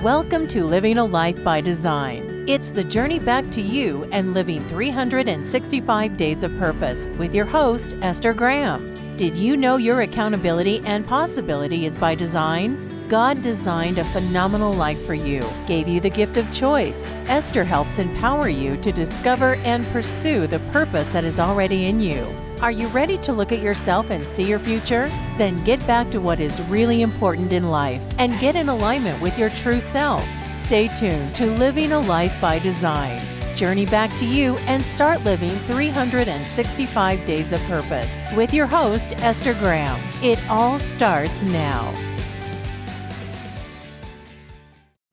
Welcome to Living a Life by Design. It's the journey back to you and living 365 days of purpose with your host, Esther Graham. Did you know your accountability and possibility is by design? God designed a phenomenal life for you, gave you the gift of choice. Esther helps empower you to discover and pursue the purpose that is already in you. Are you ready to look at yourself and see your future? Then get back to what is really important in life and get in alignment with your true self. Stay tuned to Living a Life by Design. Journey back to you and start living 365 days of purpose with your host, Esther Graham. It all starts now.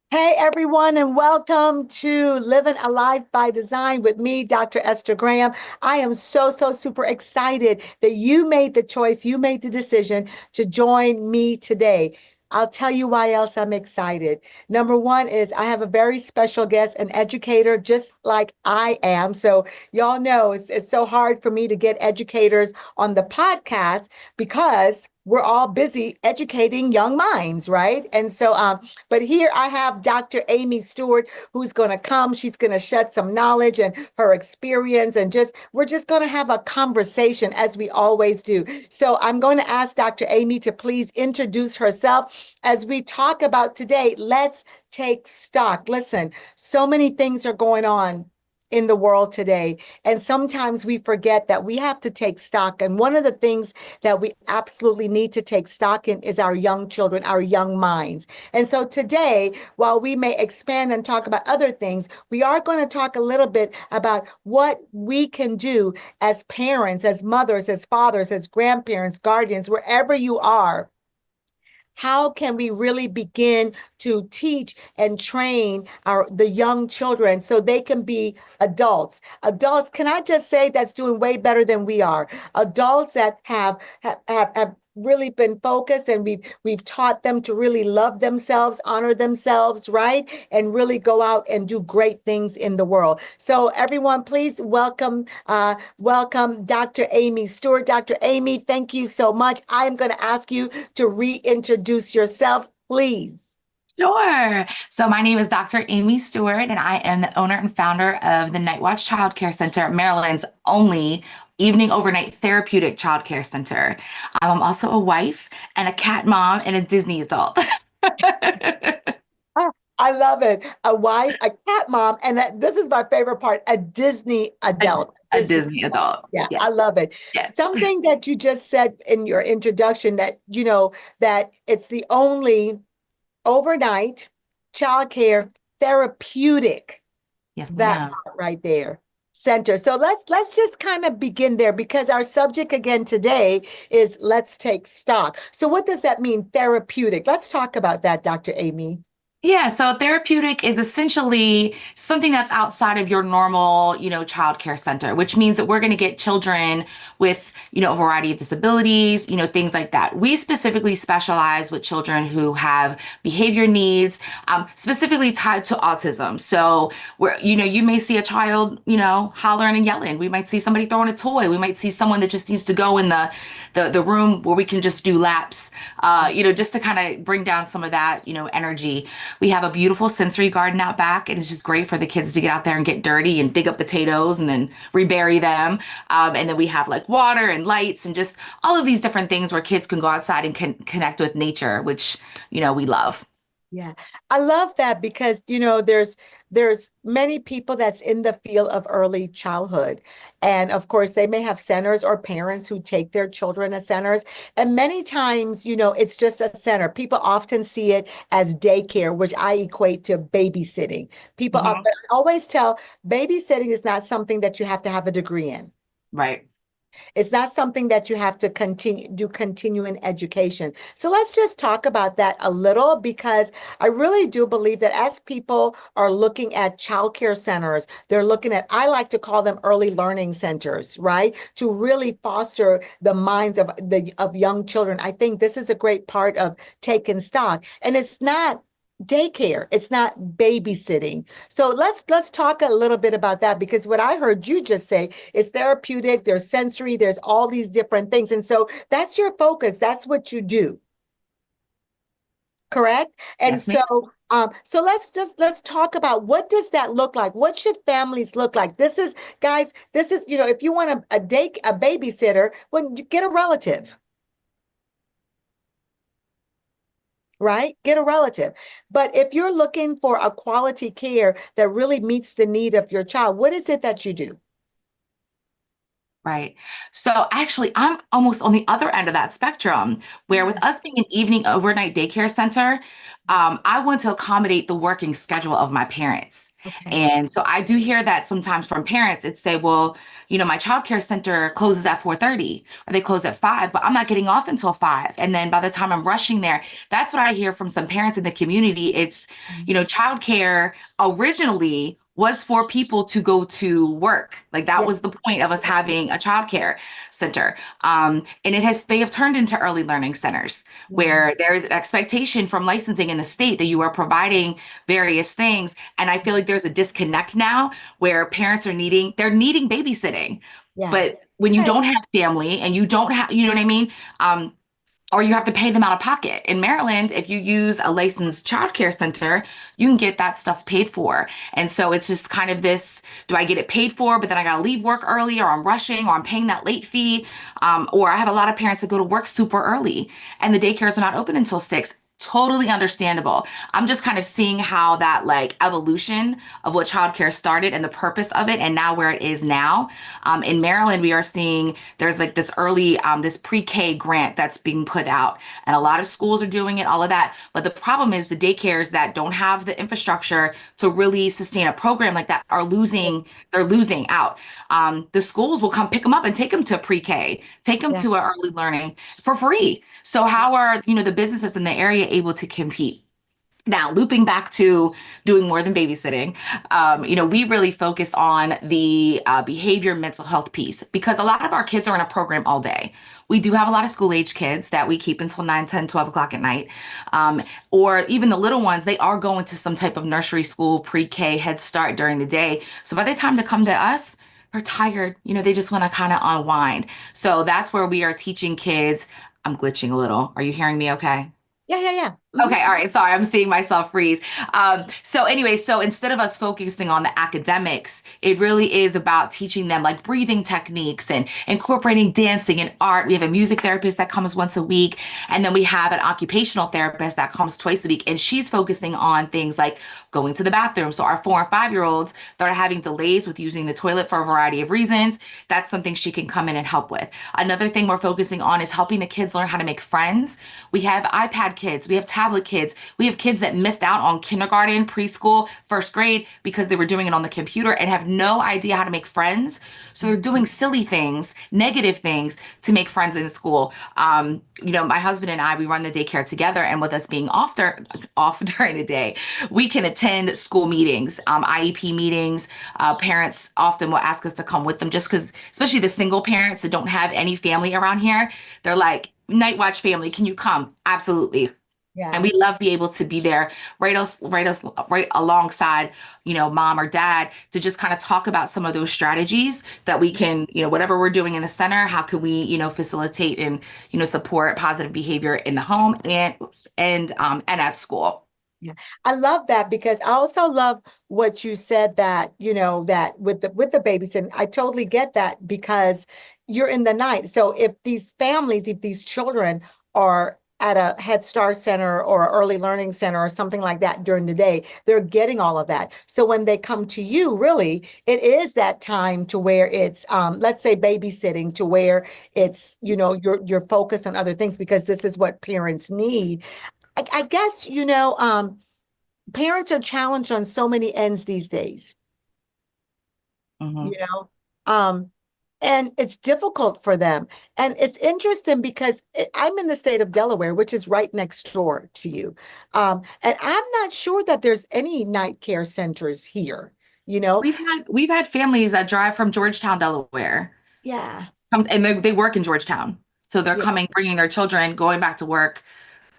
Hey everyone, and welcome to Living a Life by Design with me, Dr. Esther Graham. I am so super excited that you made the choice, you made the decision to join me today. I'll tell you why else I'm excited. Number one is I have a very special guest, an educator, just like I am. So y'all know it's so hard for me to get educators on the podcast because we're all busy educating young minds, right? And so, but here I have Dr. Amy Stewart, who's going to come. She's going to shed some knowledge and her experience, and we're just going to have a conversation as we always do. So I'm going to ask Dr. Amy to please introduce herself as we talk about today. Let's take stock. Listen, so many things are going on in the world today. And sometimes we forget that we have to take stock. And one of the things that we absolutely need to take stock in is our young children, our young minds. And so today, while we may expand and talk about other things, we are going to talk a little bit about what we can do as parents, as mothers, as fathers, as grandparents, guardians, wherever you are. How can we really begin to teach and train the young children so they can be adults? Adults, can I just say that's doing way better than we are? Adults that have really been focused, and we've taught them to really love themselves, honor themselves, right? And really go out and do great things in the world. So everyone, please welcome Dr. Amy Stewart. Dr. Amy, thank you so much. I'm going to ask you to reintroduce yourself, please. Sure. So my name is Dr. Amy Stewart, and I am the owner and founder of the Night Watch Child Care Center, Maryland's only evening overnight therapeutic child care center. I'm also a wife and a cat mom and a Disney adult. I love it. A wife, a cat mom, and this is my favorite part, a Disney adult. A Disney adult. Yeah, yes. I love it. Yes. Something that you just said in your introduction that, that it's the only overnight childcare therapeutic, yes, that part right there, center. So let's just kind of begin there, because our subject again today is let's take stock. So what does that mean, therapeutic? Let's talk about that, Dr. Amy. Yeah, so therapeutic is essentially something that's outside of your normal, child care center, which means that we're going to get children with, a variety of disabilities, things like that. We specifically specialize with children who have behavior needs, specifically tied to autism. So you may see a child, hollering and yelling. We might see somebody throwing a toy. We might see someone that just needs to go in the room where we can just do laps, just to kind of bring down some of that, energy. We have a beautiful sensory garden out back, and it's just great for the kids to get out there and get dirty and dig up potatoes and then rebury them. And then we have like water and lights and just all of these different things where kids can go outside and connect with nature, which, we love. Yeah, I love that because, there's many people that's in the field of early childhood. And of course, they may have centers or parents who take their children to centers. And many times, it's just a center. People often see it as daycare, which I equate to babysitting. People always tell babysitting is not something that you have to have a degree in. Right. It's not something that you have to continuing education. So let's just talk about that a little, because I really do believe that as people are looking at childcare centers, they're looking at, I like to call them early learning centers, right? To really foster the minds of young children. I think this is a great part of taking stock. And it's not daycare. It's not babysitting. So let's talk a little bit about that, because what I heard you just say is therapeutic, there's sensory, there's all these different things. And so that's your focus. That's what you do. correct? And Yes, ma'am. so let's talk about what does that look like? What should families look like? This is, guys, this is, if you want a babysitter, when you get a relative, right? Get a relative. But if you're looking for a quality care that really meets the need of your child, what is it that you do? Right. So actually, I'm almost on the other end of that spectrum, where with us being an evening overnight daycare center, I want to accommodate the working schedule of my parents. Okay. And so I do hear that sometimes from parents, it's say, well, my childcare center closes at 4:30 or they close at 5, but I'm not getting off until 5. And then by the time I'm rushing there, that's what I hear from some parents in the community. It's, childcare originally was for people to go to work. Like that Yeah. was the point of us having a childcare center. And they have turned into early learning centers Yeah. where there is an expectation from licensing in the state that you are providing various things. And I feel like there's a disconnect now where parents they're needing babysitting. Yeah. But when you Okay. don't have family and you don't have, you know what I mean? Or you have to pay them out of pocket. In Maryland, if you use a licensed childcare center, you can get that stuff paid for. And so it's just kind of this, do I get it paid for, but then I got to leave work early, or I'm rushing, or I'm paying that late fee. Or I have a lot of parents that go to work super early and the daycares are not open until 6. Totally understandable. I'm just kind of seeing how that like evolution of what childcare started and the purpose of it and now where it is now. In Maryland, we are seeing there's like this pre-K grant that's being put out, and a lot of schools are doing it, all of that. But the problem is the daycares that don't have the infrastructure to really sustain a program like that they're losing out. The schools will come pick them up and take them to pre-K, take them Yeah. to early learning for free. So how are, the businesses in the area able to compete? Now, looping back to doing more than babysitting, we really focus on the behavior mental health piece because a lot of our kids are in a program all day. We do have a lot of school age kids that we keep until 9, 10, 12 o'clock at night. Or even the little ones, they are going to some type of nursery school, pre-K, Head Start during the day. So by the time they come to us, they're tired. They just want to kind of unwind. So that's where we are teaching kids. I'm glitching a little. Are you hearing me okay? Yeah. Yeah. Yeah. Okay, all right. Sorry, I'm seeing myself freeze. So anyway, so instead of us focusing on the academics, it really is about teaching them like breathing techniques and incorporating dancing and art. We have a music therapist that comes once a week, and then we have an occupational therapist that comes twice a week, and she's focusing on things like going to the bathroom. So our 4 and 5-year-olds that are having delays with using the toilet for a variety of reasons, that's something she can come in and help with. Another thing we're focusing on is helping the kids learn how to make friends. We have iPad kids, we have tablet kids, we have kids that missed out on kindergarten, preschool, first grade because they were doing it on the computer and have no idea how to make friends. So they're doing silly things, negative things to make friends in school. My husband and I, we run the daycare together, and with us being off during the day, we can attend school meetings, IEP meetings. Parents often will ask us to come with them just because, especially the single parents that don't have any family around here, they're like, Night Watch family, can you come? Absolutely. And Yeah. we love be able to be there right alongside, mom or dad to just kind of talk about some of those strategies that we can, whatever we're doing in the center, how can we, facilitate and, support positive behavior in the home and at school. Yeah. I love that because I also love what you said that, that with the babysitting, I totally get that because you're in the night. So if these children are at a Head Start center or an early learning center or something like that during the day, they're getting all of that. So when they come to you, really, it is that time to where it's let's say babysitting to where it's, you're focused on other things because this is what parents need. I guess, parents are challenged on so many ends these days, Hmm. you know, um, and it's difficult for them. And it's interesting because I'm in the state of Delaware, which is right next door to you. And I'm not sure that there's any night care centers here, you know? We've had families that drive from Georgetown, Delaware, Yeah, and they work in Georgetown, so they're yeah, coming, bringing their children, going back to work.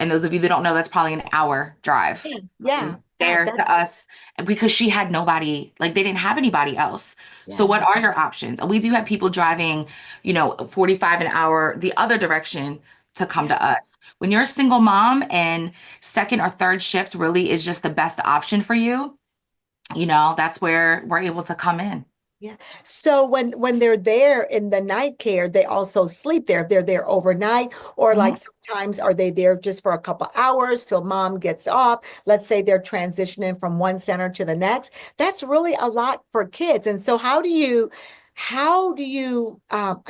And those of you that don't know, that's probably an hour drive yeah, yeah, yeah, there to us because she had nobody, like they didn't have anybody else. So yeah, what are your options? And we do have people driving, 45 an hour the other direction to come to us. When you're a single mom and second or third shift really is just the best option for you, that's where we're able to come in. Yeah. So when they're there in the night care, they also sleep there. If they're there overnight, or like Mhm. sometimes are they there just for a couple hours till mom gets off? Let's say they're transitioning from one center to the next. That's really a lot for kids. And so I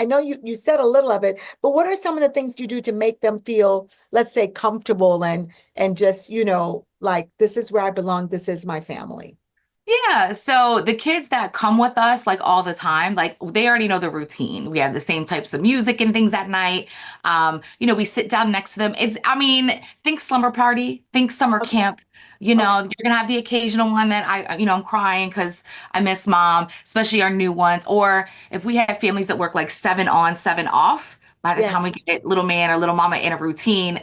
know you said a little of it, but what are some of the things you do to make them feel, let's say, comfortable and just, like this is where I belong, this is my family. Yeah, so the kids that come with us like all the time, like they already know the routine. We have the same types of music and things at night. We sit down next to them. I mean, think slumber party, think summer Okay. camp. Okay. You're gonna have the occasional one that I'm crying because I miss mom, especially our new ones. Or if we have families that work like 7 on, 7 off, by the Yeah. time we get little man or little mama in a routine,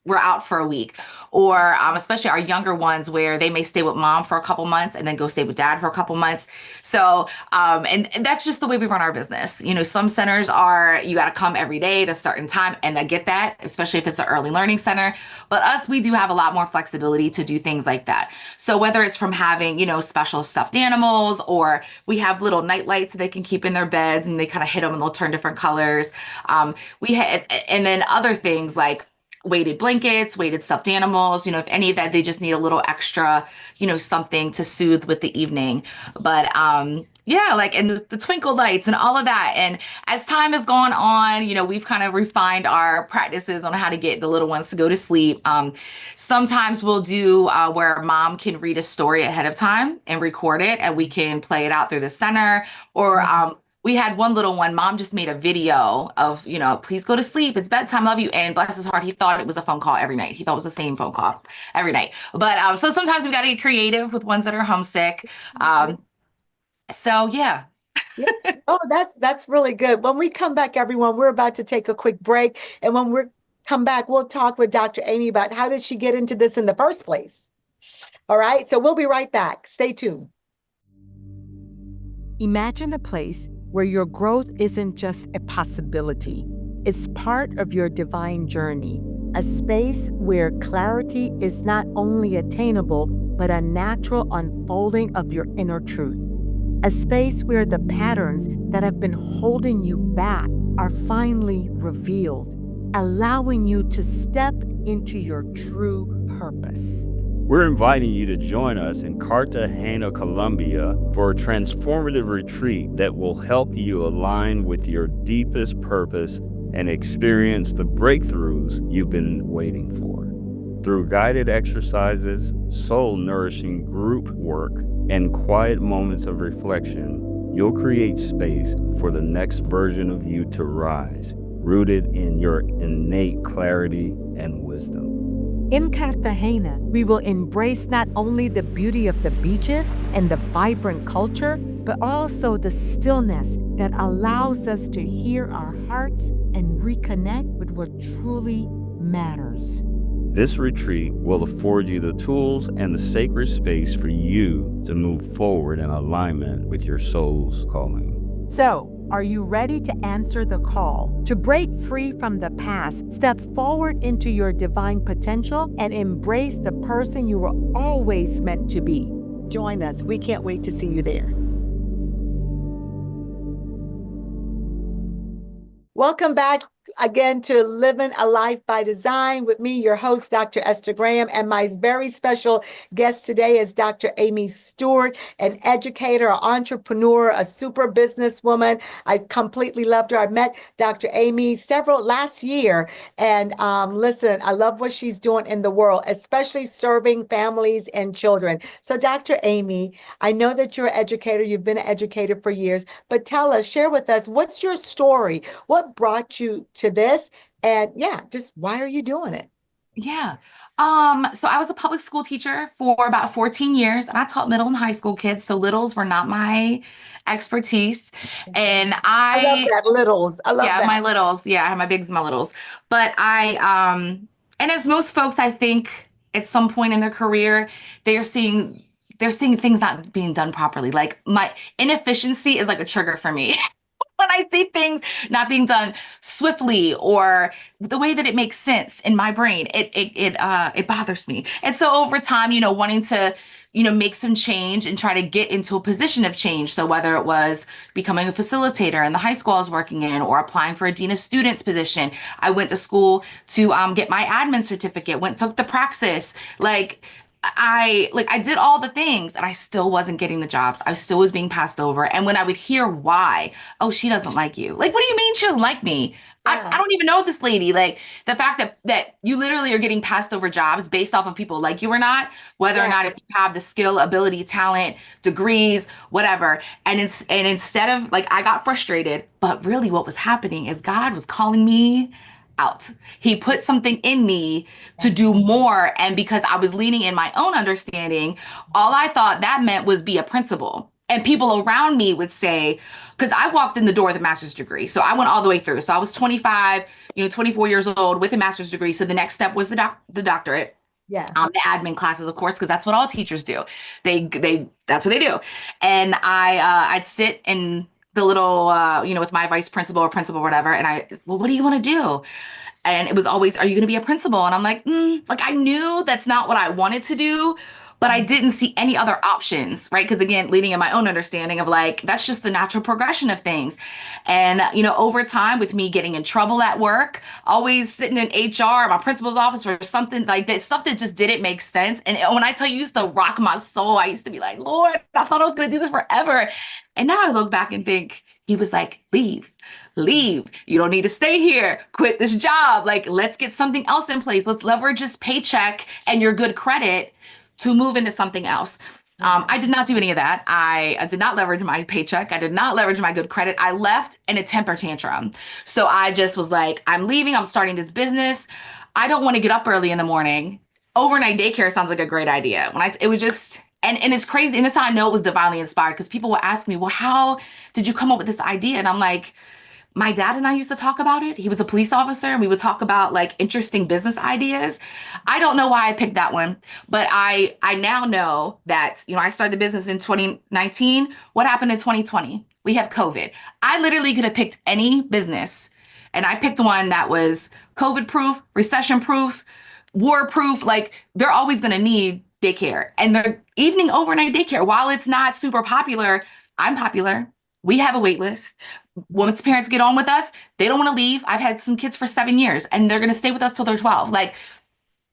we're out for a week. Or especially our younger ones where they may stay with mom for a couple months and then go stay with dad for a couple months. So, and that's just the way we run our business. Some centers are, you got to come every day at a certain time, and I get that, especially if it's an early learning center. But us, we do have a lot more flexibility to do things like that. So whether it's from having, special stuffed animals, or we have little night lights they can keep in their beds and they kind of hit them and they'll turn different colors. We have, and then other things like weighted blankets, weighted stuffed animals, if any of that, they just need a little extra, something to soothe with the evening. But yeah, like, and the twinkle lights and all of that. And as time has gone on, we've kind of refined our practices on how to get the little ones to go to sleep. Sometimes we'll do where mom can read a story ahead of time and record it, and we can play it out through the center. Or we had one little one, mom just made a video of, please go to sleep. It's bedtime. Love you. And bless his heart, he thought it was a phone call every night. He thought it was the same phone call every night. But so sometimes we got to get creative with ones that are homesick. So yeah. Yeah. Oh, that's really good. When we come back, everyone, we're about to take a quick break. And when we come back, we'll talk with Dr. Amy about how did she get into this in the first place. All right. So we'll be right back. Stay tuned. Imagine a place where your growth isn't just a possibility. It's part of your divine journey, a space where clarity is not only attainable, but a natural unfolding of your inner truth. A space where the patterns that have been holding you back are finally revealed, allowing you to step into your true purpose. We're inviting you to join us in Cartagena, Colombia for a transformative retreat that will help you align with your deepest purpose and experience the breakthroughs you've been waiting for. Through guided exercises, soul-nourishing group work, and quiet moments of reflection, you'll create space for the next version of you to rise, rooted in your innate clarity and wisdom. In Cartagena, we will embrace not only the beauty of the beaches and the vibrant culture, but also the stillness that allows us to hear our hearts and reconnect with what truly matters. This retreat will afford you the tools and the sacred space for you to move forward in alignment with your soul's calling. So, are you ready to answer the call? To break free from the past, step forward into your divine potential, and embrace the person you were always meant to be. Join us. We can't wait to see you there. Welcome back again to Living a Life by Design with me, your host, Dr. Esther Graham, and my very special guest today is Dr. Amy Stewart, an educator, an entrepreneur, a super businesswoman. I completely loved her. I met Dr. Amy last year, and listen, I love what she's doing in the world, especially serving families and children. So, Dr. Amy, I know that you're an educator. You've been an educator for years, but share with us, what's your story? What brought you to this? And yeah, just why are you doing it? Yeah. So I was a public school teacher for about 14 years, and I taught middle and high school kids. So littles were not my expertise. And I love that, littles. I love yeah, that. my littles. Yeah, I have my bigs and my littles. But and as most folks, I think at some point in their career, they're seeing things not being done properly. Like my inefficiency is like a trigger for me. when I see things not being done swiftly or the way that it makes sense in my brain, it bothers me. And so over time, wanting to, make some change and try to get into a position of change. So whether it was becoming a facilitator in the high school I was working in, or applying for a dean of students position, I went to school to get my admin certificate, took the praxis, I did all the things and I still wasn't getting the jobs. I still was being passed over. And when I would hear why, oh, she doesn't like you. Like, what do you mean she doesn't like me? Yeah. I don't even know this lady. Like the fact that you literally are getting passed over jobs based off of people like you or not, whether or not if you have the skill, ability, talent, degrees, whatever. And instead of like, I got frustrated, but really what was happening is God was calling me out. He put something in me to do more. And because I was leaning in my own understanding, all I thought that meant was be a principal. And people around me would say, because I walked in the door with a master's degree. So I went all the way through. So I was 25, 24 years old with a master's degree. So the next step was the doctorate. Yeah. The admin classes, of course, because that's what all teachers do. That's what they do. And I'd sit in the little, with my vice principal or principal or whatever. And well, what do you want to do? And it was always, are you going to be a principal? And I'm like, like I knew that's not what I wanted to do, but I didn't see any other options, right? Because again, leading in my own understanding of like, that's just the natural progression of things. And, over time with me getting in trouble at work, always sitting in HR, my principal's office for something like that, stuff that just didn't make sense. And when I tell you, it used to rock my soul, I used to be like, Lord, I thought I was going to do this forever. And now I look back and think, he was like, leave. You don't need to stay here. Quit this job. Like, let's get something else in place. Let's leverage this paycheck and your good credit to move into something else. I did not do any of that. I did not leverage my paycheck. I did not leverage my good credit. I left in a temper tantrum. So I just was like, I'm leaving. I'm starting this business. I don't want to get up early in the morning. Overnight daycare sounds like a great idea. It was just, and it's crazy. And this is how I know it was divinely inspired, because people will ask me, well, how did you come up with this idea? And I'm like, my dad and I used to talk about it. He was a police officer and we would talk about like interesting business ideas. I don't know why I picked that one, but I now know that, I started the business in 2019. What happened in 2020? We have COVID. I literally could have picked any business, and I picked one that was COVID proof, recession proof, war proof. Like they're always going to need daycare, and the evening overnight daycare, while it's not super popular, I'm popular. We have a wait list. Once parents get on with us, they don't want to leave. I've had some kids for 7 years and they're going to stay with us till they're 12.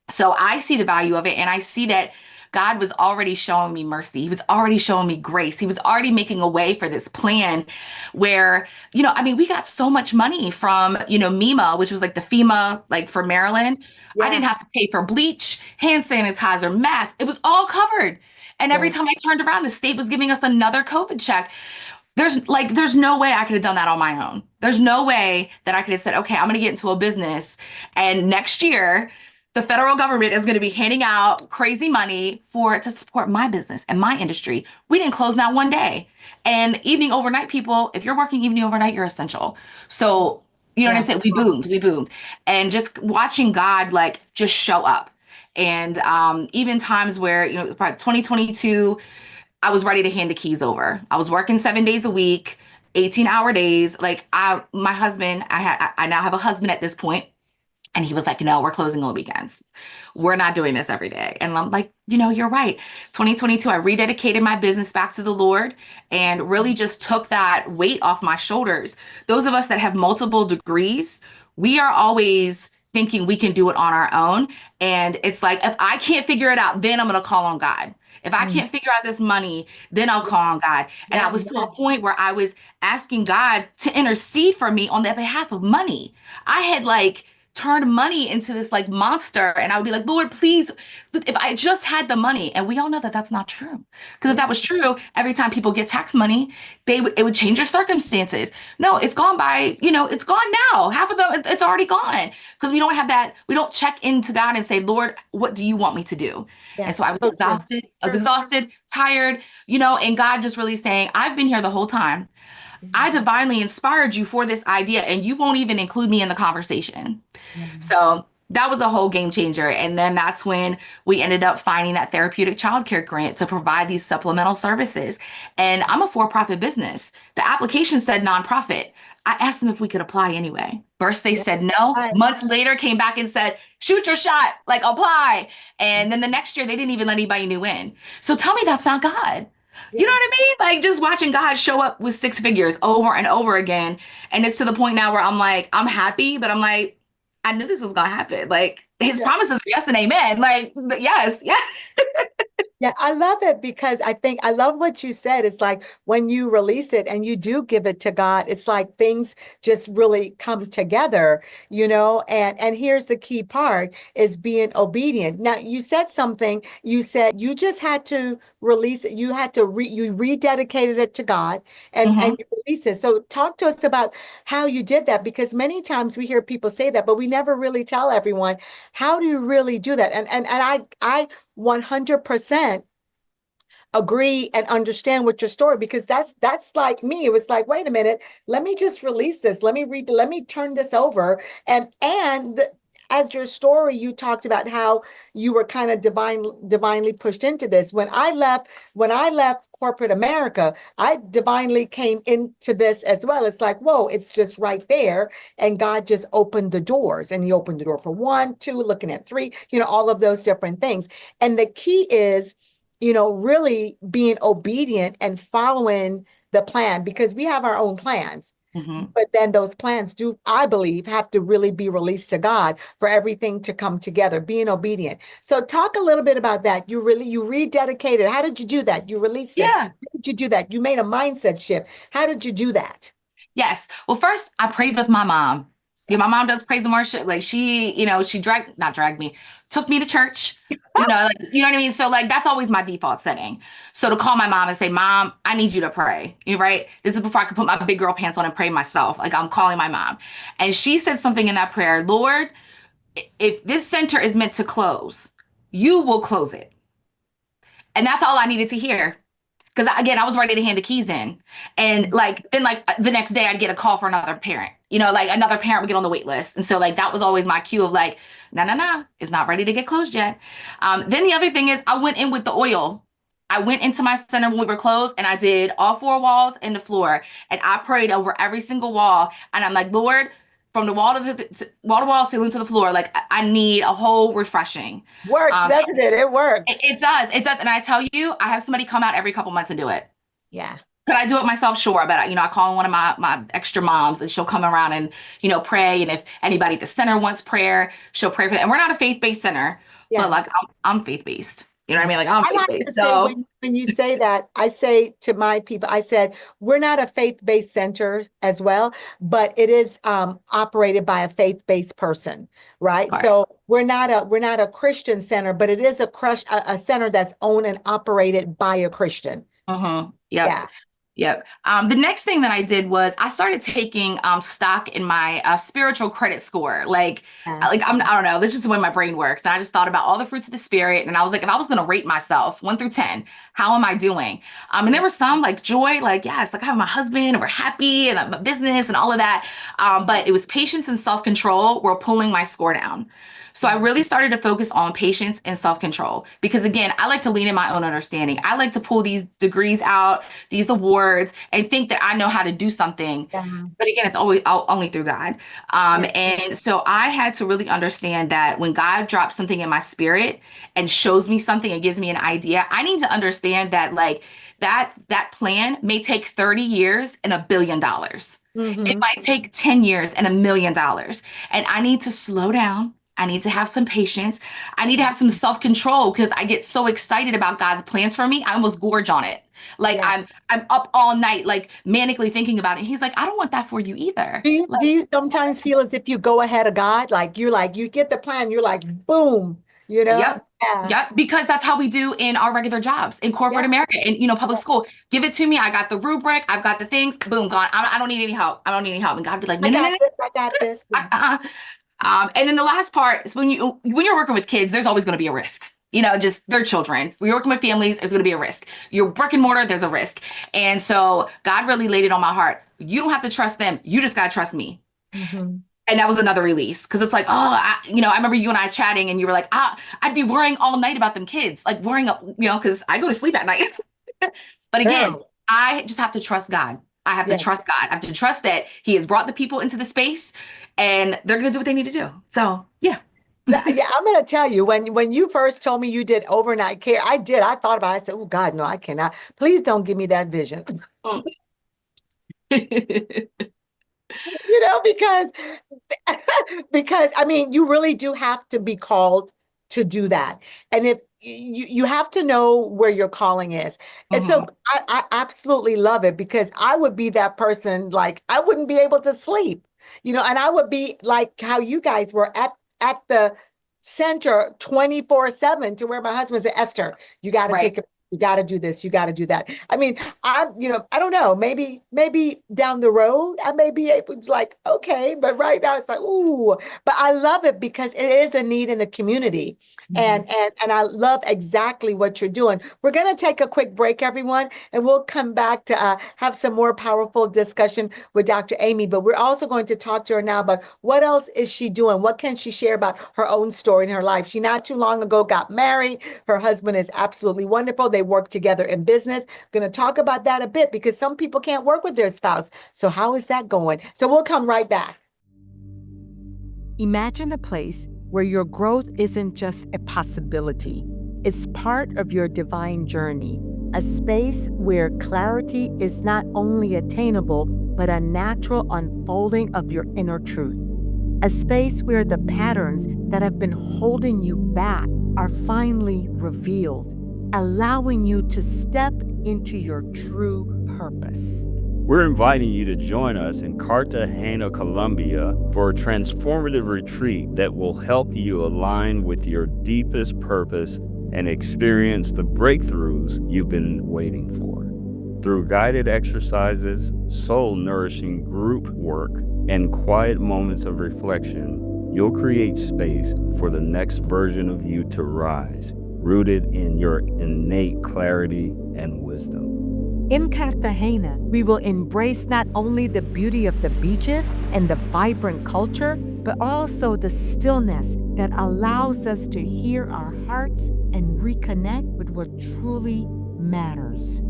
So I see the value of it. And I see that God was already showing me mercy. He was already showing me grace. He was already making a way for this plan where, we got so much money from, MEMA, which was like the FEMA, like for Maryland. Yeah. I didn't have to pay for bleach, hand sanitizer, masks. It was all covered. And every time I turned around, the state was giving us another COVID check. There's no way I could have done that on my own. There's no way that I could have said, okay, I'm going to get into a business, and next year the federal government is going to be handing out crazy money to support my business and my industry. We didn't close not one day. And evening overnight people, if you're working evening overnight, you're essential. So, you know what I'm saying? We boomed. And just watching God like just show up. And even times where, probably 2022, I was ready to hand the keys over. I was working 7 days a week, 18-hour days. Like my husband, I now have a husband at this point, and he was like, no, we're closing on weekends. We're not doing this every day. And I'm like, you're right. 2022, I rededicated my business back to the Lord and really just took that weight off my shoulders. Those of us that have multiple degrees, we are always thinking we can do it on our own. And it's like, if I can't figure it out, then I'm going to call on God. If I can't figure out this money, then I'll call on God. And I was to a point where I was asking God to intercede for me on the behalf of money. I had turned money into this monster, and I would be like, Lord, please, if I just had the money. And we all know that that's not true. Because if that was true, every time people get tax money, it would change your circumstances. No, it's gone it's gone now. Half of them, it's already gone. Because we don't have that, we don't check into God and say, Lord, what do you want me to do? Yes, and so I was exhausted, tired, and God just really saying, I've been here the whole time. I divinely inspired you for this idea, and you won't even include me in the conversation. So That was a whole game changer. And then that's when we ended up finding that therapeutic childcare grant to provide these supplemental services. And I'm a for-profit business. The application said nonprofit. I asked them if we could apply anyway. First, they Yeah. said no. Right. Months later, came back and said, shoot your shot, like apply. And then the next year, they didn't even let anybody new in. So tell me that's not God. You know Yeah. what I mean? Like just watching God show up with six figures over and over again. And it's to the point now where I'm like, I'm happy, but I'm like, I knew this was gonna happen. Like his Yeah. promises are yes and amen. Like yes, yeah. Yeah, I love it because I love what you said. It's like when you release it and you do give it to God, it's like things just really come together, and here's the key part is being obedient. Now, you said something, you said you just had to release it. You had to you rededicated it to God and Mhm. you release it. So talk to us about how you did that, because many times we hear people say that, but we never really tell everyone how do you really do that. And I 100% agree and understand with your story, because that's like me. It was like, wait a minute, let me just release this. Let me turn this over. As your story, you talked about how you were kind of divinely pushed into this. When I left corporate America, I divinely came into this as well. It's like, whoa, it's just right there. And God just opened the doors, and he opened the door for one, two, looking at three, all of those different things. And the key is, really being obedient and following the plan, because we have our own plans. Mhm. But then those plans do, I believe, have to really be released to God for everything to come together, being obedient. So talk a little bit about that. You rededicated. How did you do that? You released it. How Yeah. did you do that? You made a mindset shift. How did you do that? Yes. Well, first I prayed with my mom. Yeah, my mom does praise and worship. Like she not dragged me, took me to church. What I mean? So like that's always my default setting. So to call my mom and say, Mom, I need you to pray. You're right. This is before I could put my big girl pants on and pray myself. Like I'm calling my mom. And she said something in that prayer, Lord, if this center is meant to close, you will close it. And that's all I needed to hear. Because again, I was ready to hand the keys in. And then the next day I'd get a call for another parent. Like another parent would get on the wait list. And so like that was always my cue of like, no, it's not ready to get closed yet. Then the other thing is I went in with the oil. I went into my center when we were closed and I did all four walls and the floor. And I prayed over every single wall. And I'm like, Lord, from the wall to wall to wall, ceiling to the floor, like I need a whole refreshing. Works, doesn't it? It works. It does. It does. And I tell you, I have somebody come out every couple months and do it. Yeah. Could I do it myself? Sure. But I call one of my extra moms and she'll come around and, pray. And if anybody at the center wants prayer, she'll pray for them. And we're not a faith-based center, Yeah. but like I'm faith-based. You know what I mean? Like I'm I like to faith-based. say So when you say that, I say to my people, I said, we're not a faith-based center as well, but it is operated by a faith-based person, right? Correct. So we're not a Christian center, but it is a center that's owned and operated by a Christian. Yep. Yeah. Yep. The next thing that I did was I started taking stock in my spiritual credit score. Like I don't know, that's just the way my brain works. And I just thought about all the fruits of the spirit. And I was like, if I was going to rate myself 1 through 10, how am I doing? And there were some like joy, like, yes, like I have my husband and we're happy and my business and all of that. But it was patience and self-control were pulling my score down. So I really started to focus on patience and self-control because again, I like to lean in my own understanding. I like to pull these degrees out, these awards, and think that I know how to do something. Yeah. But again, it's always only through God. And so I had to really understand that when God drops something in my spirit and shows me something and gives me an idea, I need to understand that like that plan may take 30 years and $1 billion. Mm-hmm. It might take 10 years and $1 million. And I need to slow down. I need to have some patience. I need to have some self-control because I get so excited about God's plans for me. I almost gorge on it. Like I'm up all night, like manically thinking about it. He's like, I don't want that for you either. Do you sometimes feel as if you go ahead of God? Like you get the plan, you're like, boom, Yep. Yeah. Yep. Because that's how we do in our regular jobs in corporate America and, public school. Give it to me. I got the rubric. I've got the things. Boom, gone. I don't need any help. I don't need any help. And God be like, no, no, no. I got this. And then the last part is when you're working with kids, there's always going to be a risk. Just they're children. If you're working with families, there's going to be a risk. You're brick and mortar, there's a risk. And so God really laid it on my heart. You don't have to trust them. You just got to trust me. Mm-hmm. And that was another release because it's like, I remember you and I chatting and you were like, I'd be worrying all night about them kids, like worrying, because I go to sleep at night. But again, Girl, I just have to trust God. I have to yeah. trust God. I have to trust that He has brought the people into the space and they're going to do what they need to do. So, yeah. Yeah, I'm going to tell you when you first told me you did overnight care, I did. I thought about it. I said, "Oh God, no, I cannot. Please don't give me that vision." Because because I mean, you really do have to be called to do that. And if you have to know where your calling is. And so Mhm. I absolutely love it because I would be that person, like I wouldn't be able to sleep, and I would be like how you guys were at the center 24/7 to where my husband said, Esther, you got to Right. take it. You got to do this. You got to do that. I mean, I don't know. Maybe down the road, I may be able to like, okay, but right now it's like, ooh, but I love it because it is a need in the community. Mhm. And I love exactly what you're doing. We're going to take a quick break, everyone, and we'll come back to have some more powerful discussion with Dr. Amy. But we're also going to talk to her now about what else is she doing? What can she share about her own story in her life? She not too long ago got married. Her husband is absolutely wonderful. They work together in business. Going to talk about that a bit because some people can't work with their spouse. So how is that going? So we'll come right back. Imagine a place where your growth isn't just a possibility, it's part of your divine journey, a space where clarity is not only attainable, but a natural unfolding of your inner truth, a space where the patterns that have been holding you back are finally revealed, allowing you to step into your true purpose. We're inviting you to join us in Cartagena, Colombia for a transformative retreat that will help you align with your deepest purpose and experience the breakthroughs you've been waiting for. Through guided exercises, soul-nourishing group work, and quiet moments of reflection, you'll create space for the next version of you to rise, rooted in your innate clarity and wisdom. In Cartagena, we will embrace not only the beauty of the beaches and the vibrant culture, but also the stillness that allows us to hear our hearts and reconnect with what truly matters.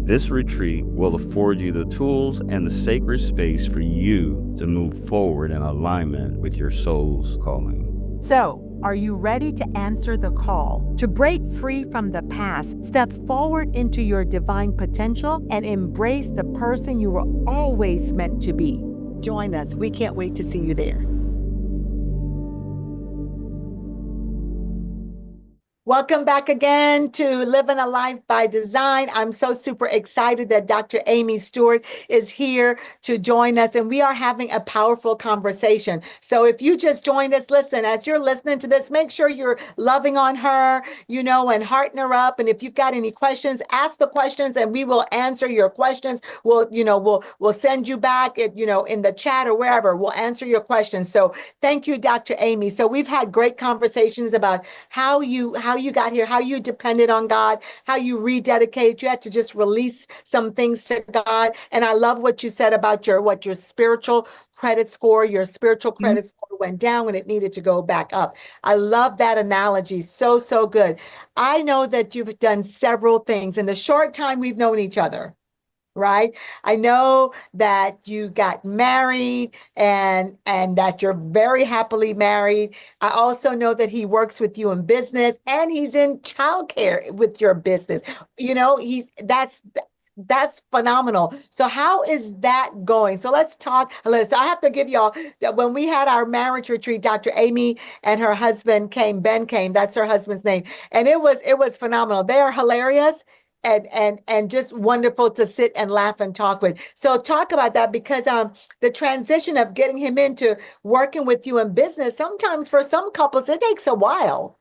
This retreat will afford you the tools and the sacred space for you to move forward in alignment with your soul's calling. So, are you ready to answer the call? To break free from the past, step forward into your divine potential, and embrace the person you were always meant to be. Join us. We can't wait to see you there. Welcome back again to Living a Life by Design. I'm so super excited that Dr. Amy Stewart is here to join us, and we are having a powerful conversation. So if you just joined us, listen, as you're listening to this, make sure you're loving on her, and hearting her up. And if you've got any questions, ask the questions and we will answer your questions. We'll send you back in the chat or wherever. We'll answer your questions. So thank you, Dr. Amy. So we've had great conversations about how you got here, how you depended on God, how you rededicated. You had to just release some things to God. And I love what you said about your spiritual credit score. Your spiritual Mhm. credit score went down when it needed to go back up. I love that analogy. So, so good. I know that you've done several things in the short time we've known each other. Right. I know that you got married and that you're very happily married. I also know that he works with you in business and he's in childcare with your business. That's phenomenal. So how is that going? So let's talk. So I have to give y'all that when we had our marriage retreat, Dr. Amy and her husband came, Ben came, that's her husband's name. And it was phenomenal. They are hilarious and just wonderful to sit and laugh and talk with. So talk about that because the transition of getting him into working with you in business, sometimes for some couples, it takes a while,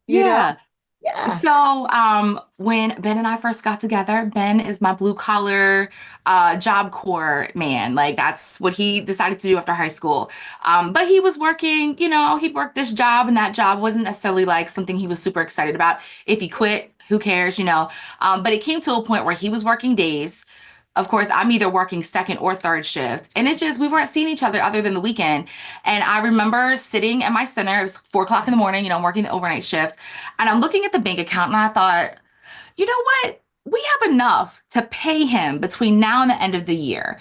you know? Yeah. Yeah. So, when Ben and I first got together, Ben is my blue collar, Job Corps man. Like that's what he decided to do after high school. But he was working, he'd work this job and that job wasn't necessarily like something he was super excited about. If he quit, who cares? But it came to a point where he was working days, of course, I'm either working second or third shift. And it just, we weren't seeing each other other than the weekend. And I remember sitting at my center, it was 4 o'clock in the morning, I'm working the overnight shift. And I'm looking at the bank account and I thought, you know what? We have enough to pay him between now and the end of the year.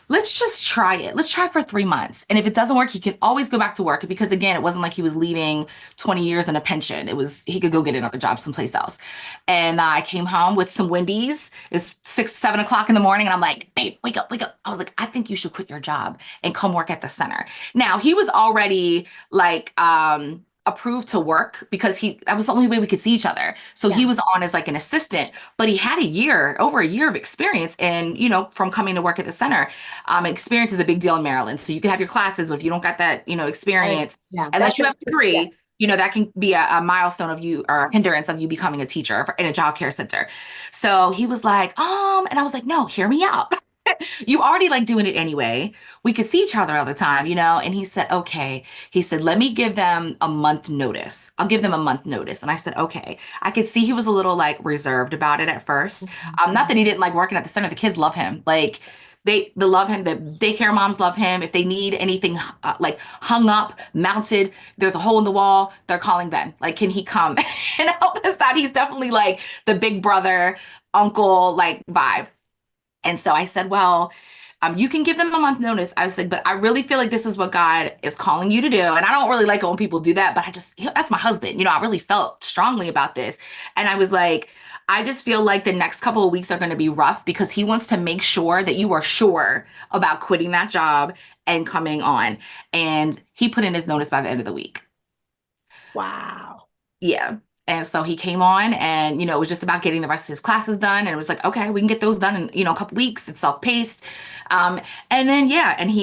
Let's just try it. Let's try for 3 months. And if it doesn't work, he can always go back to work because again, it wasn't like he was leaving 20 years in a pension. It was, he could go get another job someplace else. And I came home with some Wendy's. It's 6, 7 o'clock in the morning. And I'm like, babe, wake up, wake up. I was like, I think you should quit your job and come work at the center. Now he was already like, approved to work because that was the only way we could see each other. So he was on as like an assistant, but he had over a year of experience and, from coming to work at the center. Experience is a big deal in Maryland. So you can have your classes, but if you don't got that, experience, unless you have a degree, that can be a milestone of you or a hindrance of you becoming a teacher in a child care center. So he was like, and I was like, no, hear me out. You already like doing it anyway. We could see each other all the time, And he said, okay. He said, let me give them a month notice. I'll give them a month notice. And I said, okay. I could see he was a little like reserved about it at first. Not that he didn't like working at the center. The kids love him. Like they love him. The daycare moms love him. If they need anything like hung up, mounted, there's a hole in the wall, they're calling Ben. Like, can he come and help us out? He's definitely like the big brother, uncle, like vibe. And so I said, well, you can give them a month notice. I said, but I really feel like this is what God is calling you to do. And I don't really like it when people do that, but that's my husband. I really felt strongly about this. And I was like, I just feel like the next couple of weeks are going to be rough because he wants to make sure that you are sure about quitting that job and coming on. And he put in his notice by the end of the week. Wow. Yeah. And so he came on and, it was just about getting the rest of his classes done. And it was like, okay, we can get those done in, a couple weeks. It's self-paced. And then,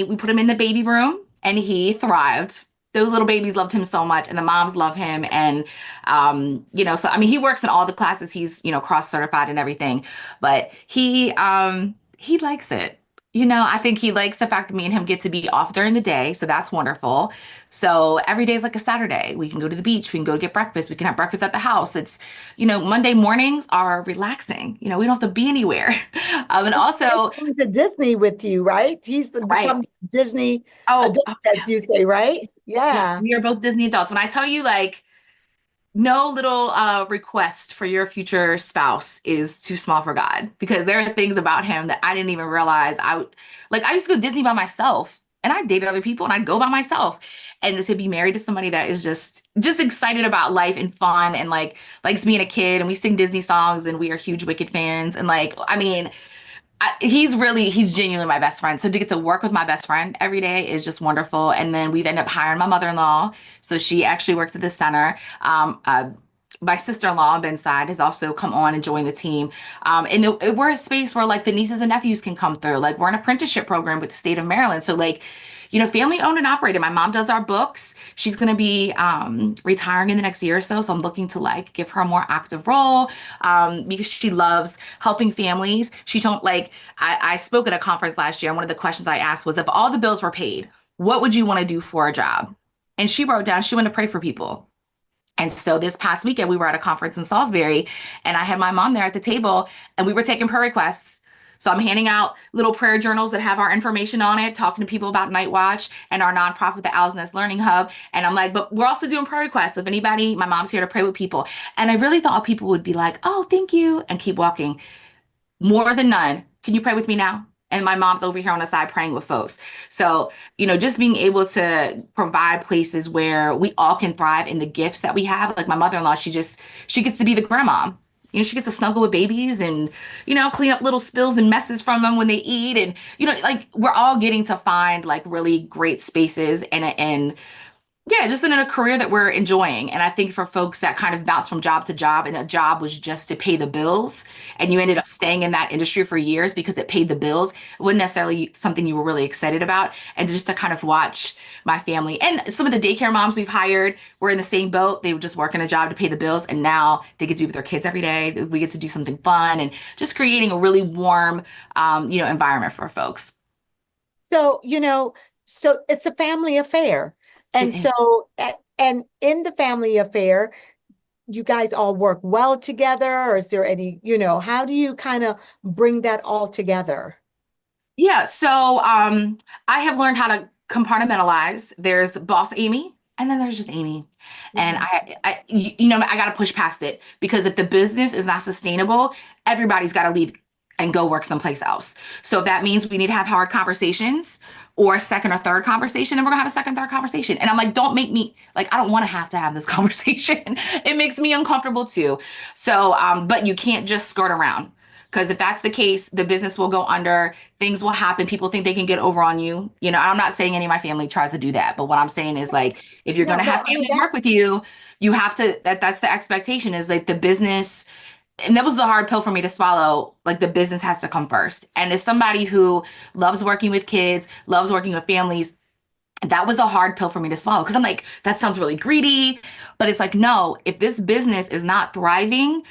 we put him in the baby room and he thrived. Those little babies loved him so much and the moms love him. And, so, he works in all the classes. He's, cross-certified and everything, but he likes it. I think he likes the fact that me and him get to be off during the day. So that's wonderful. So every day is like a Saturday. We can go to the beach. We can go get breakfast. We can have breakfast at the house. It's, Monday mornings are relaxing. We don't have to be anywhere. And also going to Disney with you, right? He's become Disney adult, as you say, right? Yeah. Yes, we are both Disney adults. When I tell you like, no little request for your future spouse is too small for God because there are things about him that I didn't even realize. I used to go to Disney by myself and I dated other people and I'd go by myself. And to be married to somebody that is just excited about life and fun and likes being a kid and we sing Disney songs and we are huge Wicked fans. And he's genuinely my best friend. So to get to work with my best friend every day is just wonderful. And then we've ended up hiring my mother-in-law. So she actually works at the center. My sister-in-law on Ben's side has also come on and joined the team. And we're a space where like the nieces and nephews can come through. Like we're an apprenticeship program with the state of Maryland. So family owned and operated. My mom does our books. She's going to be retiring in the next year or so. So I'm looking to give her a more active role because she loves helping families. I spoke at a conference last year. And one of the questions I asked was if all the bills were paid, what would you want to do for a job? And she wrote down, she wanted to pray for people. And so this past weekend, we were at a conference in Salisbury and I had my mom there at the table and we were taking prayer requests. So I'm handing out little prayer journals that have our information on it, talking to people about Night Watch and our nonprofit, the Owl's Nest Learning Hub. And I'm like, but we're also doing prayer requests. If anybody, my mom's here to pray with people. And I really thought people would be like, oh, thank you, and keep walking. More than none. Can you pray with me now? And my mom's over here on the side praying with folks. So, just being able to provide places where we all can thrive in the gifts that we have. Like my mother-in-law, she gets to be the grandma. She gets to snuggle with babies and, clean up little spills and messes from them when they eat. And, we're all getting to find really great spaces and just in a career that we're enjoying. And I think for folks that kind of bounce from job to job and a job was just to pay the bills and you ended up staying in that industry for years because it paid the bills, it wasn't necessarily something you were really excited about. And just to kind of watch my family and some of the daycare moms we've hired were in the same boat. They were just working a job to pay the bills. And now they get to be with their kids every day. We get to do something fun and just creating a really warm, environment for folks. So, so it's a family affair. And so, and in the family affair, you guys all work well together, or is there any, how do you kind of bring that all together? Yeah, so I have learned how to compartmentalize. There's boss Amy, and then there's just Amy. And Mhm. I got to push past it because if the business is not sustainable, everybody's got to leave and go work someplace else. So if that means we need to have hard conversations or a second or third conversation, then we're gonna have a second, third conversation. And I'm like, don't make me like, I don't want to have this conversation. It makes me uncomfortable too. So, but you can't just skirt around. Because if that's the case, the business will go under, things will happen. People think they can get over on you. I'm not saying any of my family tries to do that, but what I'm saying is like, if you're No, gonna but have I mean, family work with you, you have to, that's the expectation is like the business, and that was a hard pill for me to swallow. Like the business has to come first. And as somebody who loves working with kids, loves working with families, that was a hard pill for me to swallow because I'm like, that sounds really greedy. But it's like, no, if this business is not thriving,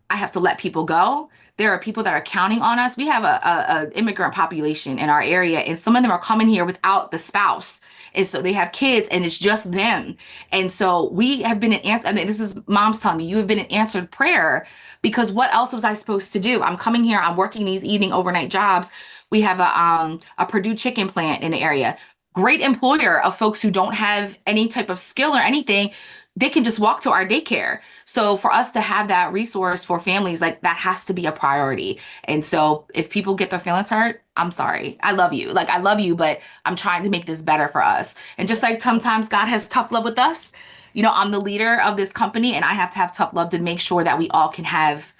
I have to let people go. There are people that are counting on us. We have a immigrant population in our area, and some of them are coming here without the spouse. And so they have kids, and it's just them. And so we have been I mean, this is mom's telling me, you have been an answered prayer because what else was I supposed to do? I'm coming here, I'm working these evening overnight jobs. We have a Purdue chicken plant in the area. Great employer of folks who don't have any type of skill or anything. They can just walk to our daycare. So for us to have that resource for families, like that has to be a priority. And so if people get their feelings hurt, I'm sorry. I love you. Like I love you, but I'm trying to make this better for us. And just like sometimes God has tough love with us, I'm the leader of this company and I have to have tough love to make sure that we all can have,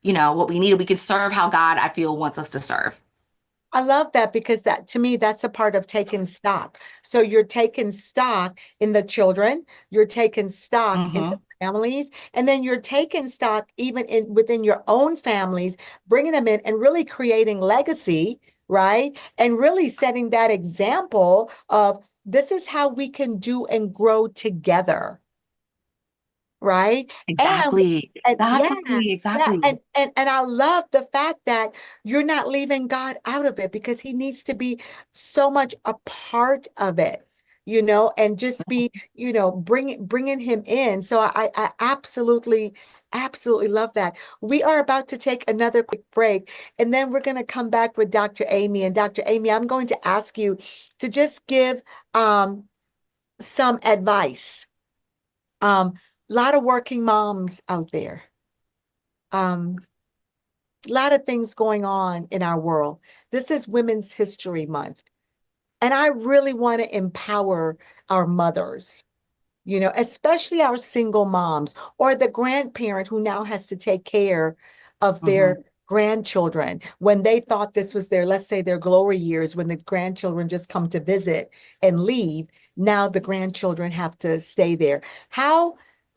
what we need. We can serve how God, I feel, wants us to serve. I love that because that to me, that's a part of taking stock. So you're taking stock in the children, you're taking stock in the Hmm. families, and then you're taking stock even within your own families, bringing them in and really creating legacy, right? And really setting that example of this is how we can do and grow together, right? And Exactly. yeah, Exactly. yeah, Exactly. and I love the fact that you're not leaving God out of it because he needs to be so much a part of it, and just be, bringing him in. So I absolutely love that. We are about to take another quick break, and then we're going to come back with Dr. Amy. And Dr. Amy, I'm going to ask you to just give some advice. A lot of working moms out there. A lot of things going on in our world. This is Women's History Month. And I really want to empower our mothers, especially our single moms or the grandparent who now has to take care of Hmm. their grandchildren when they thought this was their, let's say, their glory years when the grandchildren just come to visit and leave. Now the grandchildren have to stay there.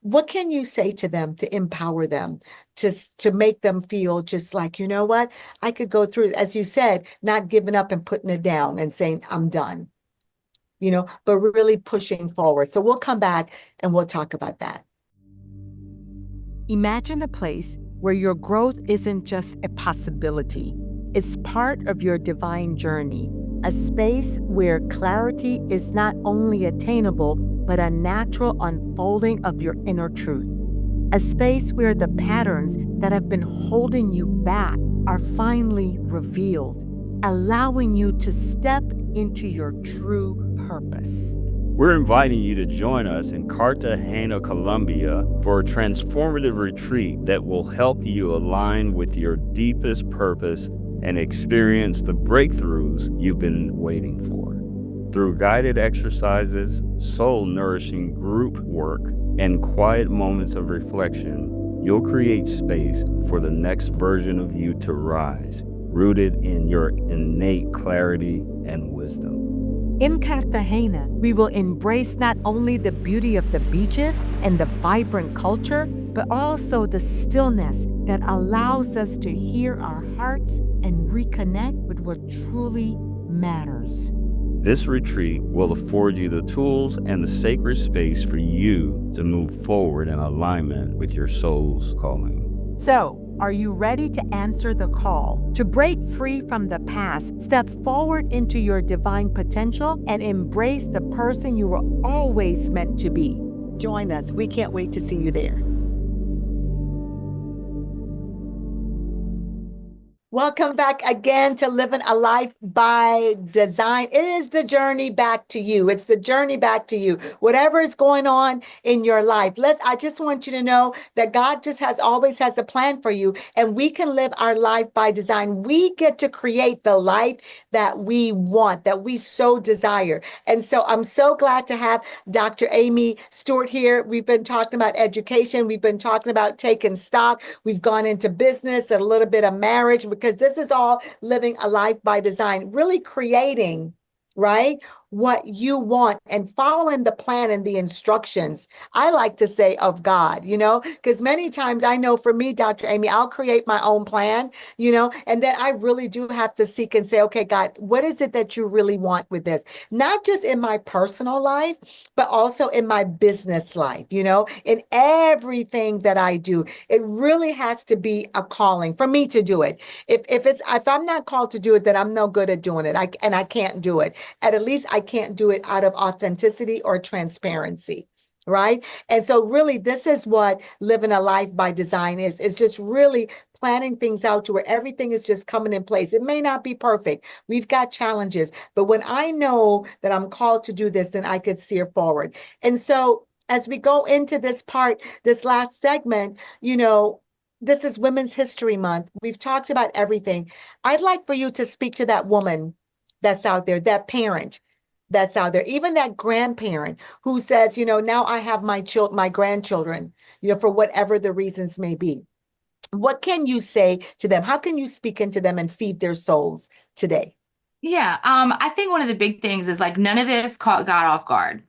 What can you say to them to empower them, to make them feel just like, you know what, I could go through, as you said, not giving up and putting it down and saying, I'm done, but really pushing forward. So we'll come back and we'll talk about that. Imagine a place where your growth isn't just a possibility, it's part of your divine journey, a space where clarity is not only attainable, but a natural unfolding of your inner truth, a space where the patterns that have been holding you back are finally revealed, allowing you to step into your true purpose. We're inviting you to join us in Cartagena, Colombia for a transformative retreat that will help you align with your deepest purpose and experience the breakthroughs you've been waiting for. Through guided exercises, soul-nourishing group work, and quiet moments of reflection, you'll create space for the next version of you to rise, rooted in your innate clarity and wisdom. In Cartagena, we will embrace not only the beauty of the beaches and the vibrant culture, but also the stillness that allows us to hear our hearts and reconnect with what truly matters. This retreat will afford you the tools and the sacred space for you to move forward in alignment with your soul's calling. So, are you ready to answer the call? To break free from the past, step forward into your divine potential, and embrace the person you were always meant to be. Join us. We can't wait to see you there. Welcome back again to Living a Life by Design. It is the journey back to you. It's the journey back to you. Whatever is going on in your life, I just want you to know that God just always has a plan for you, and we can live our life by design. We get to create the life that we want, that we so desire. And so I'm so glad to have Dr. Amy Stewart here. We've been talking about education. We've been talking about taking stock. We've gone into business and a little bit of marriage, because this is all living a life by design, really creating, right, what you want and following the plan and the instructions, I like to say, of God, because many times I know for me, Dr. Amy, I'll create my own plan, and then I really do have to seek and say, okay, God, what is it that you really want with this? Not just in my personal life, but also in my business life, in everything that I do. It really has to be a calling for me to do it. If I'm not called to do it, then I'm no good at doing it. I can't do it. At least I can't do it out of authenticity or transparency. Right. And so really, this is what living a life by design is. It's just really planning things out to where everything is just coming in place. It may not be perfect. We've got challenges, but when I know that I'm called to do this, then I could steer forward. And so as we go into this part, this last segment, this is Women's History Month. We've talked about everything. I'd like for you to speak to that woman that's out there, that parent that's out there, even that grandparent who says, now I have my grandchildren, for whatever the reasons may be. What can you say to them? How can you speak into them and feed their souls today? Yeah, I think one of the big things is like none of this caught God off guard.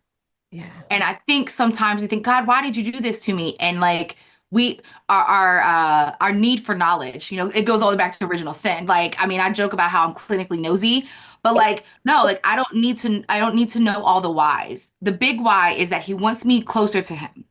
Yeah. And I think sometimes we think, God, why did you do this to me? And like we our need for knowledge, it goes all the way back to original sin. Like, I mean, I joke about how I'm clinically nosy, but like, no, like I don't need to know all the whys. The big why is that he wants me closer to him.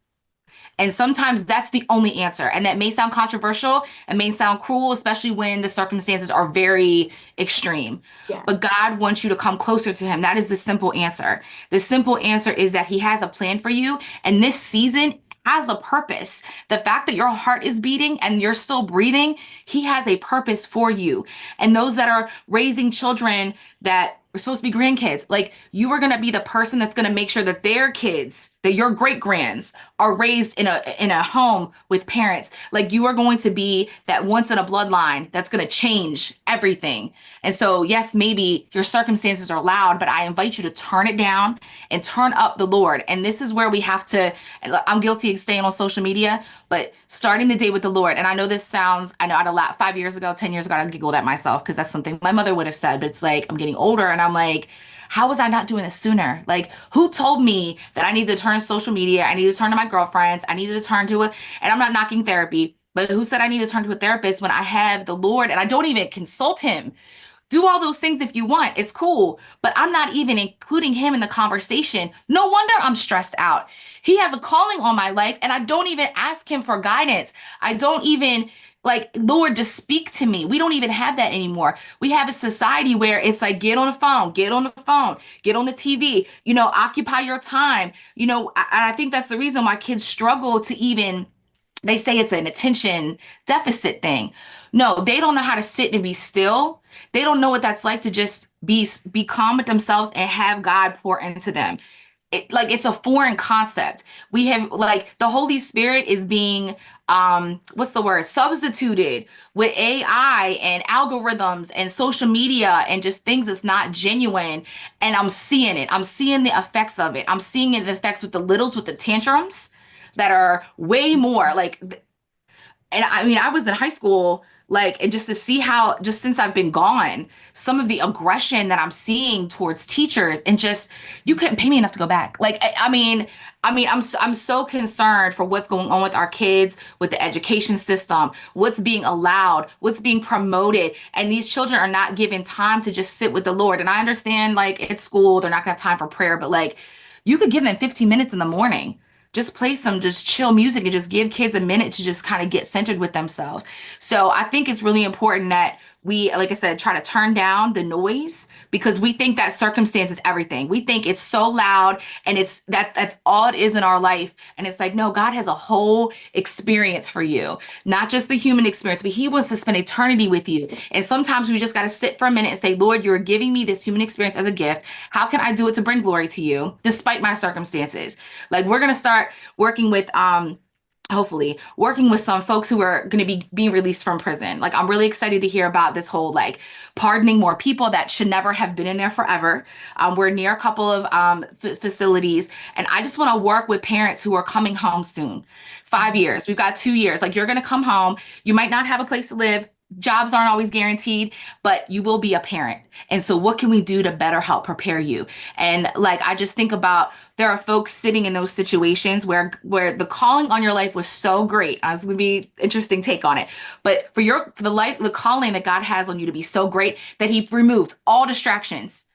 And sometimes that's the only answer. And that may sound controversial and may sound cruel, especially when the circumstances are very extreme. Yeah. But God wants you to come closer to him. That is the simple answer. The simple answer is that he has a plan for you. And this season has a purpose. The fact that your heart is beating and you're still breathing, he has a purpose for you. And those that are raising children that are supposed to be grandkids, like you are going to be the person that's going to make sure that their kids, that your great grands are raised in a home with parents. Like you are going to be that once in a bloodline that's going to change everything. And so, yes, maybe your circumstances are loud, but I invite you to turn it down and turn up the Lord. And this is where we have to, I'm guilty of staying on social media, but starting the day with the Lord. And I know this sounds, I know I'd a lot 5 years ago, 10 years ago, I giggled at myself because that's something my mother would have said, but it's like, I'm getting older and I'm like, how was I not doing this sooner? Like, who told me that I need to turn to social media? I need to turn to my girlfriends. I needed to turn to it. And I'm not knocking therapy, but who said I need to turn to a therapist when I have the Lord and I don't even consult him? Do all those things if you want. It's cool. But I'm not even including him in the conversation. No wonder I'm stressed out. He has a calling on my life and I don't even ask him for guidance. I don't even like, Lord, just speak to me. We don't even have that anymore. We have a society where it's like, get on the phone, get on the phone, get on the TV, occupy your time. I think that's the reason why kids struggle to even, they say it's an attention deficit thing. No, they don't know how to sit and be still. They don't know what that's like to just be calm with themselves and have God pour into them. It's a foreign concept. We have like the Holy Spirit is being substituted with AI and algorithms and social media and just things that's not genuine. And I'm seeing it. I'm seeing the effects of it. I'm seeing the effects with the littles, with the tantrums that are way more like, and I mean, I was in high school, like, and just to see how, just since I've been gone, some of the aggression that I'm seeing towards teachers and just, you couldn't pay me enough to go back. Like, I'm so concerned for what's going on with our kids, with the education system, what's being allowed, what's being promoted. And these children are not given time to just sit with the Lord. And I understand, like, at school, they're not gonna have time for prayer, but like, you could give them 15 minutes in the morning. Just play some just chill music and just give kids a minute to just kind of get centered with themselves. So I think it's really important that we, like I said, try to turn down the noise because we think that circumstance is everything. We think it's so loud and that's all it is in our life. And it's like, no, God has a whole experience for you, not just the human experience, but he wants to spend eternity with you. And sometimes we just got to sit for a minute and say, Lord, you're giving me this human experience as a gift. How can I do it to bring glory to you despite my circumstances? Like we're going to start working with, hopefully working with some folks who are going to be being released from prison. Like I'm really excited to hear about this whole like pardoning more people that should never have been in there forever. We're near a couple of facilities, and I just want to work with parents who are coming home soon. 5 years, we've got 2 years. Like you're going to come home. You might not have a place to live. Jobs aren't always guaranteed, but you will be a parent. And so what can we do to better help prepare you? And like I just think about there are folks sitting in those situations where the calling on your life was so great. I was going to be interesting take on it. But for the calling that God has on you to be so great that he removed all distractions.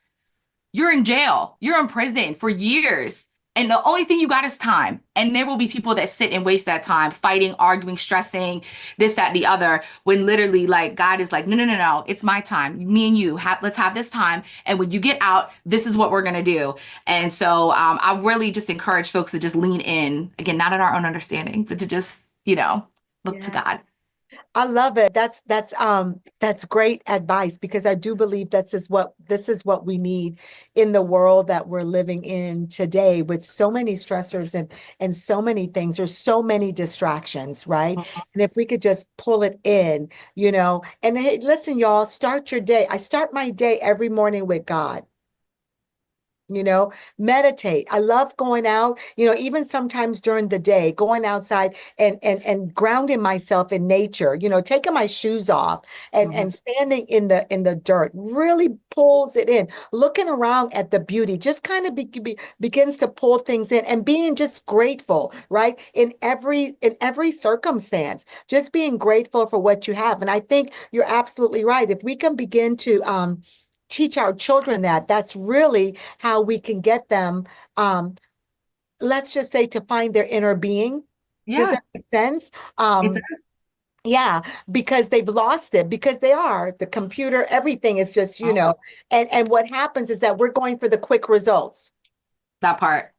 You're in jail, you're in prison for years. And the only thing you got is time. And there will be people that sit and waste that time fighting, arguing, stressing, this, that, the other, when literally like God is like, no, no, no, no, it's my time. Me and you, let's have this time. And when you get out, this is what we're going to do. And so I really just encourage folks to just lean in, again, not in our own understanding, but to just, look to God. I love it. That's great advice, because I do believe this is what we need in the world that we're living in today, with so many stressors and so many things. There's so many distractions, right? Mhm. And if we could just pull it in, and hey, listen, y'all, start your day. I start my day every morning with God. Meditate. I love going out, even sometimes during the day, going outside and grounding myself in nature, taking my shoes off and standing in the dirt really pulls it in. Looking around at the beauty just kind of begins to pull things in, and being just grateful, right? In every circumstance, just being grateful for what you have. And I think you're absolutely right. If we can begin to teach our children that's really how we can get them, let's just say, to find their inner being. Does Yeah. that make sense? It's Yeah, because they've lost it, because the computer, everything is just, and what happens is that we're going for the quick results. that part.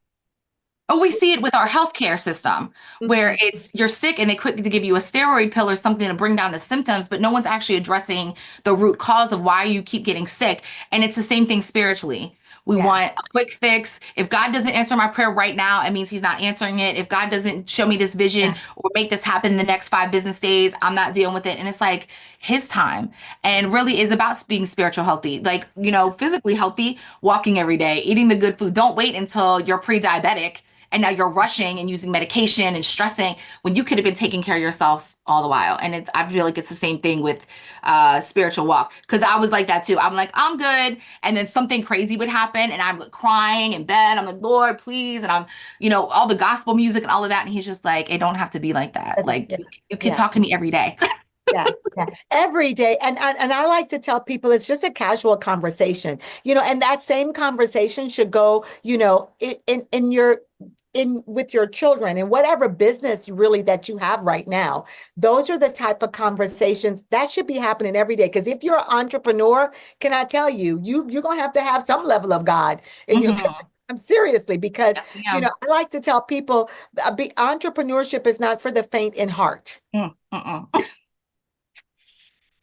Oh, we see it with our healthcare system where Mhm. you're sick and they quick to give you a steroid pill or something to bring down the symptoms, but no one's actually addressing the root cause of why you keep getting sick. And it's the same thing spiritually. We Yeah. want a quick fix. If God doesn't answer my prayer right now, it means he's not answering it. If God doesn't show me this vision Yeah. or make this happen in the next 5 business days, I'm not dealing with it. And it's like his time, and really is about being spiritual healthy, like, physically healthy, walking every day, eating the good food. Don't wait until you're pre-diabetic and now you're rushing and using medication and stressing when you could have been taking care of yourself all the while. And I feel like it's the same thing with spiritual walk. Because I was like that too. I'm like, I'm good. And then something crazy would happen and I'm like crying in bed. I'm like, Lord, please. And I'm, all the gospel music and all of that. And he's just like, it don't have to be like that. Like Yeah. you can Yeah. talk to me every day. Yeah, every day. And I like to tell people it's just a casual conversation, and that same conversation should go, in with your children and whatever business really that you have right now. Those are the type of conversations that should be happening every day. Because if you're an entrepreneur, can I tell you, you're gonna have to have some level of God in your Mhm. I'm seriously, because Yes, ma'am. I like to tell people, entrepreneurship is not for the faint in heart. Mm-mm.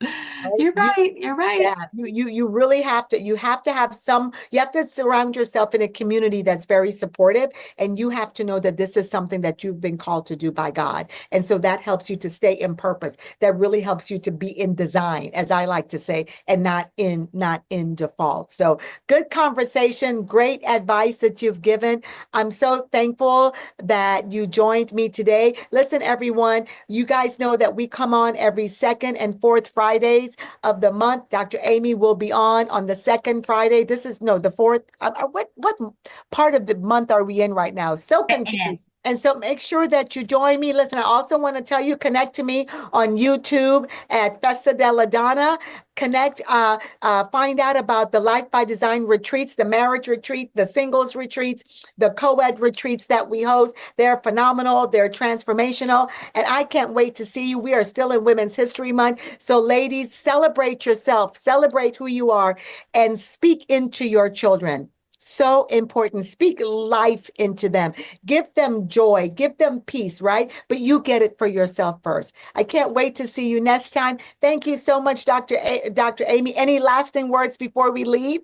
Right? You're right. You're right. Yeah, you really have to, you have to surround yourself in a community that's very supportive, and you have to know that this is something that you've been called to do by God. And so that helps you to stay in purpose. That really helps you to be in design, as I like to say, and not in default. So good conversation, great advice that you've given. I'm so thankful that you joined me today. Listen, everyone, you guys know that we come on every second and fourth Fridays of the month. Dr. Amy will be on the second Friday. This is the fourth. What part of the month are we in right now? So confused. And so make sure that you join me. Listen, I also want to tell you, connect to me on YouTube at Festa della Donna. Connect, find out about the Life by Design retreats, the marriage retreat, the singles retreats, the co-ed retreats that we host. They're phenomenal. They're transformational. And I can't wait to see you. We are still in Women's History Month. So ladies, celebrate yourself, celebrate who you are, and speak into your children. So important. Speak life into them. Give them joy. Give them peace, right? But you get it for yourself first. I can't wait to see you next time. Thank you so much, Dr. Amy. Any lasting words before we leave?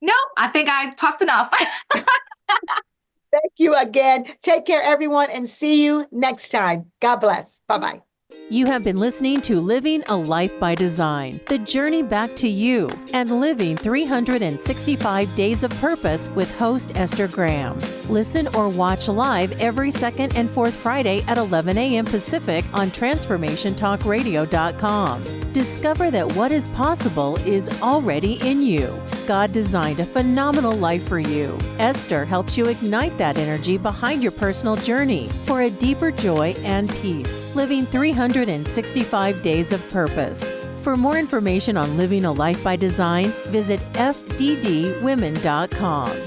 No, I think I talked enough. Thank you again. Take care, everyone, and see you next time. God bless. Bye-bye. You have been listening to Living a Life by Design, the journey back to you, and living 365 days of purpose with host Esther Graham. Listen or watch live every second and fourth Friday at 11 a.m. Pacific on TransformationTalkRadio.com. Discover that what is possible is already in you. God designed a phenomenal life for you. Esther helps you ignite that energy behind your personal journey for a deeper joy and peace, living 365 days of purpose. For more information on living a life by design, visit fddwomen.com.